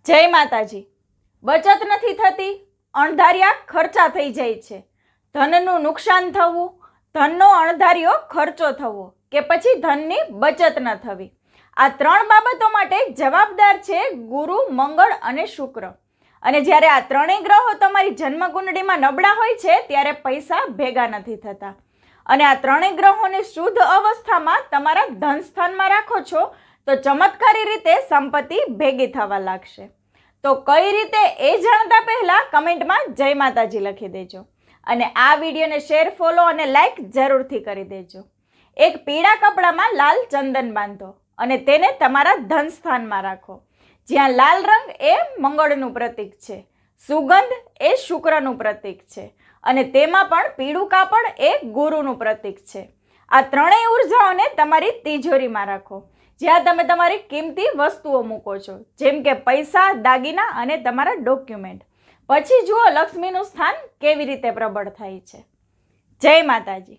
જય માતાજી। બચત નથી થતી, અણધાર્યા ખર્ચા થઈ જાય છે, ધનનું નુકસાન થવું, ધનનો અણધાર્યો ખર્ચો થવો કે પછી ધનની બચત ન થવી, આ ત્રણ બાબતો માટે જવાબદાર છે ગુરુ, મંગળ અને શુક્ર। અને જ્યારે આ ત્રણેય ગ્રહો તમારી જન્મકુંડળીમાં નબળા હોય છે ત્યારે પૈસા ભેગા નથી થતા। અને આ ત્રણેય ગ્રહોને શુદ્ધ અવસ્થામાં તમારા ધન સ્થાનમાં રાખો છો તો ચમત્કારી રીતે સંપત્તિ ભેગી થવા લાગશે। તો કઈ રીતે એ જાણતા પહેલા કમેન્ટમાં જય માતાજી લખી દેજો અને આ વિડીયોને શેર, ફોલો અને લાઈક જરૂરથી કરી દેજો। એક પીળા કપડામાં લાલ ચંદન બાંધો અને તેને તમારા ધન સ્થાનમાં રાખો, જ્યાં લાલ રંગ એ મંગળનું પ્રતીક છે, સુગંધ એ શુક્રનું પ્રતીક છે અને તેમાં પણ પીળું કાપડ એ ગુરુનું પ્રતીક છે। આ ત્રણેય ઉર્જાઓને તમારી તિજોરીમાં રાખો, જ્યાં તમે તમારી કિંમતી વસ્તુઓ મૂકો છો, જેમ કે પૈસા, દાગીના અને તમારા ડોક્યુમેન્ટ। પછી જુઓ લક્ષ્મીનું સ્થાન કેવી રીતે પ્રબળ થાય છે। જય માતાજી।